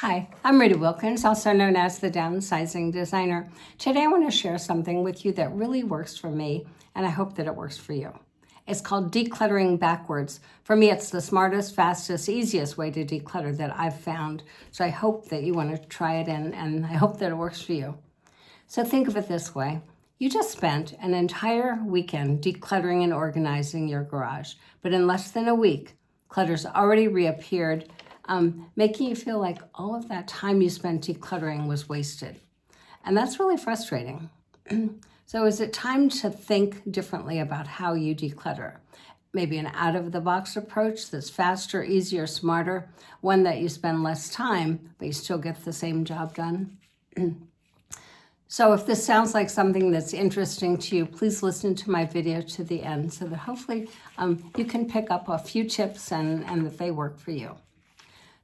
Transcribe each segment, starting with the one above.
Hi, I'm Rita Wilkins, also known as the Downsizing Designer. Today I want to share something with you that really works for me, and I hope that it works for you. It's called decluttering backwards. For me, it's the smartest, fastest, easiest way to declutter that I've found. So I hope that you want to try it, and I hope that it works for you. So think of it this way. You just spent an entire weekend decluttering and organizing your garage, but in less than a week, clutter's already reappeared, making you feel like all of that time you spent decluttering was wasted. And that's really frustrating. So is it time to think differently about how you declutter? Maybe an out-of-the-box approach that's faster, easier, smarter, one that you spend less time, but you still get the same job done? So if this sounds like something that's interesting to you, please listen to my video to the end so that hopefully you can pick up a few tips and that they work for you.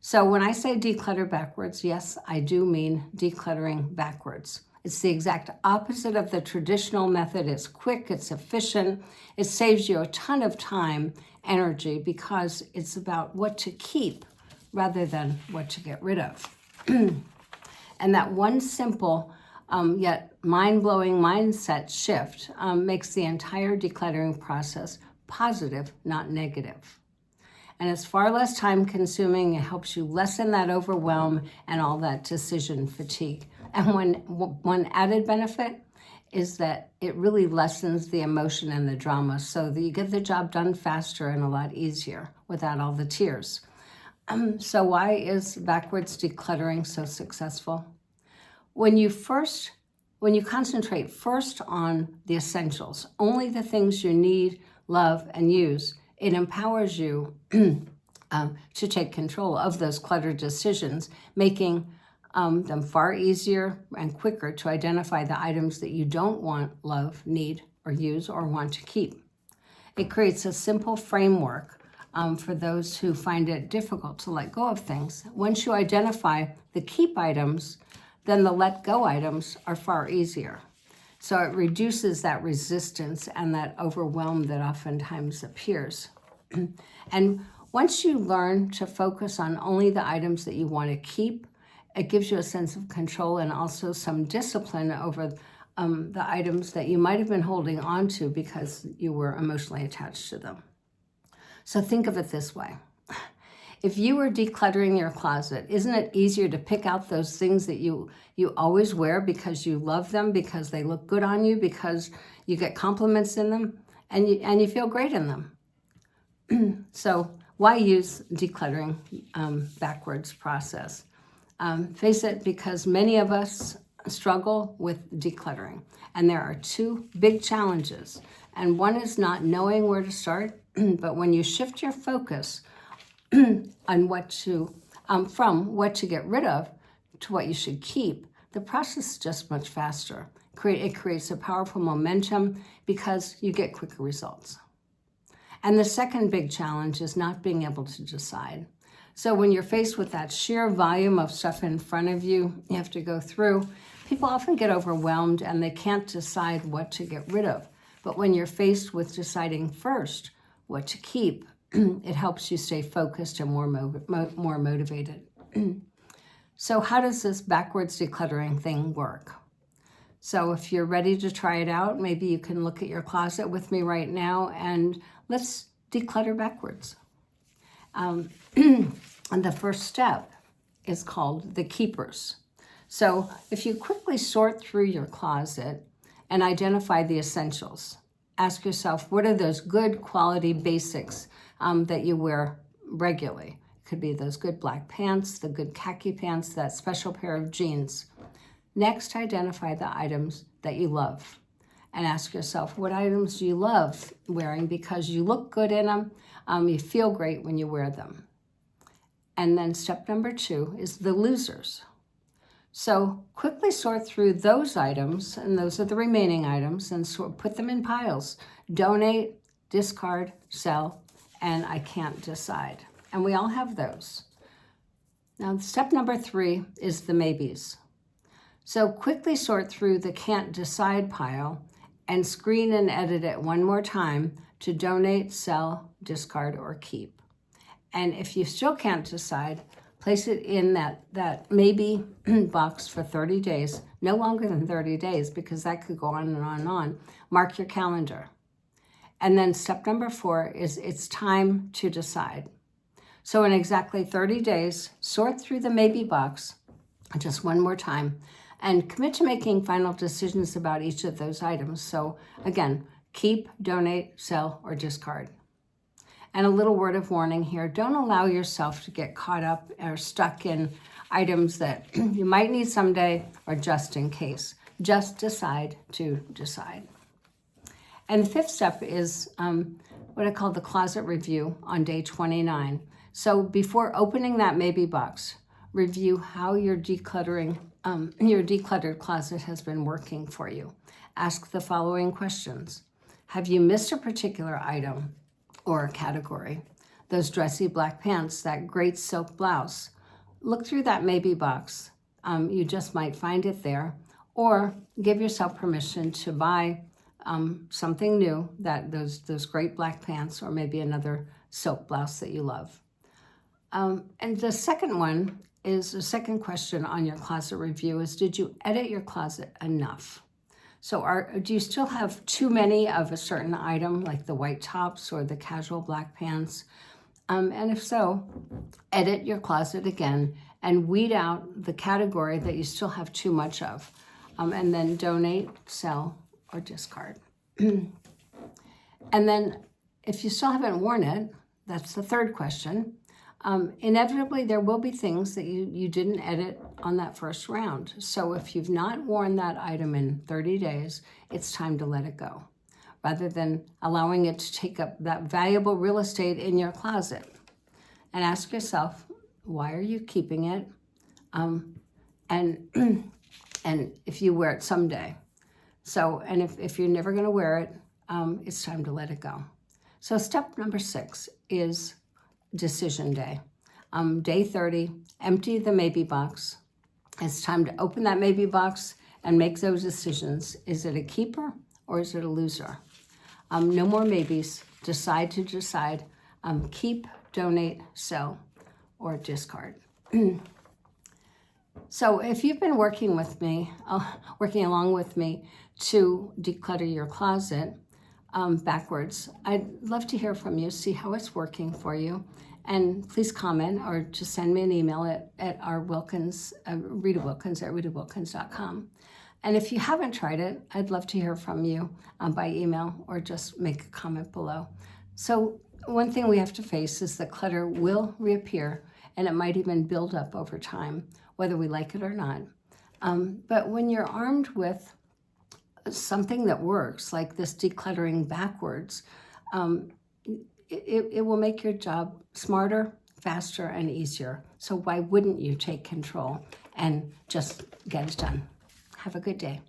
So when I say declutter backwards, yes, I do mean decluttering backwards. It's the exact opposite of the traditional method. It's quick, it's efficient, it saves you a ton of time, energy, because it's about what to keep rather than what to get rid of. And that one simple yet mind-blowing mindset shift makes the entire decluttering process positive, not negative. And it's far less time consuming. It helps you lessen that overwhelm and all that decision fatigue. And one added benefit is that it really lessens the emotion and the drama so that you get the job done faster and a lot easier without all the tears. So why is backwards decluttering so successful? When you concentrate first on the essentials, only the things you need, love, and use, it empowers you to take control of those cluttered decisions, making them far easier and quicker to identify the items that you don't want, love, need, or use, or want to keep. It creates a simple framework for those who find it difficult to let go of things. Once you identify the keep items, then the let go items are far easier. So it reduces that resistance and that overwhelm that oftentimes appears. And once you learn to focus on only the items that you want to keep, it gives you a sense of control and also some discipline over the items that you might have been holding on to because you were emotionally attached to them. So think of it this way. If you were decluttering your closet, isn't it easier to pick out those things that you always wear because you love them, because they look good on you, because you get compliments in them, and you feel great in them? So why use decluttering backwards process? Face it, because many of us struggle with decluttering, and there are two big challenges. And one is not knowing where to start, but when you shift your focus on from what to get rid of to what you should keep, the process is just much faster. It creates a powerful momentum because you get quicker results. And the second big challenge is not being able to decide. So when you're faced with that sheer volume of stuff in front of you, you have to go through, people often get overwhelmed and they can't decide what to get rid of. But when you're faced with deciding first what to keep, it helps you stay focused and more motivated. So how does this backwards decluttering thing work? So if you're ready to try it out, maybe you can look at your closet with me right now and let's declutter backwards. And the first step is called the keepers. So if you quickly sort through your closet and identify the essentials, ask yourself, what are those good quality basics that you wear regularly? It could be those good black pants, the good khaki pants, that special pair of jeans. Next, identify the items that you love and ask yourself, what items do you love wearing because you look good in them, you feel great when you wear them. And then step number 2 is the losers. So quickly sort through those items, and those are the remaining items, and put them in piles. Donate, discard, sell, and I can't decide. And we all have those. Now, step number 3 is the maybes. So quickly sort through the can't decide pile and screen and edit it one more time to donate, sell, discard, or keep. And if you still can't decide, Place it in that maybe box for 30 days, no longer than 30 days, because that could go on and on and on. Mark your calendar. And then step number 4 is it's time to decide. So in exactly 30 days, sort through the maybe box just one more time and commit to making final decisions about each of those items. So again, keep, donate, sell, or discard. And a little word of warning here, don't allow yourself to get caught up or stuck in items that you might need someday or just in case. Just decide to decide. And the 5th step is what I call the closet review on day 29. So before opening that maybe box, review how your decluttering, your decluttered closet has been working for you. Ask the following questions. Have you missed a particular item or a category? Those dressy black pants, that great silk blouse. Look through that maybe box. You just might find it there. Or give yourself permission to buy something new, that those great black pants or maybe another silk blouse that you love. And the second one is, the second question on your closet review is, did you edit your closet enough? So do you still have too many of a certain item, like the white tops or the casual black pants? And if so, edit your closet again and weed out the category that you still have too much of. And then donate, sell, or discard. And then if you still haven't worn it, that's the third question. Inevitably, there will be things that you didn't edit on that first round. So if you've not worn that item in 30 days, it's time to let it go, rather than allowing it to take up that valuable real estate in your closet. And ask yourself, why are you keeping it? And if you wear it someday. So, and if you're never going to wear it, it's time to let it go. So step number 6 is decision day. Day 30, empty the maybe box. It's time to open that maybe box and make those decisions. Is it a keeper or is it a loser? No more maybes. Decide to decide. Keep, donate, sell, or discard. So if you've been working along with me to declutter your closet backwards, I'd love to hear from you, see how it's working for you. And please comment or just send me an email at our Wilkins, Rita Wilkins at ritawilkins.com. And if you haven't tried it, I'd love to hear from you by email or just make a comment below. So one thing we have to face is that clutter will reappear, and it might even build up over time, whether we like it or not. But when you're armed with something that works, like this decluttering backwards, it will make your job smarter, faster, and easier. So why wouldn't you take control and just get it done? Have a good day.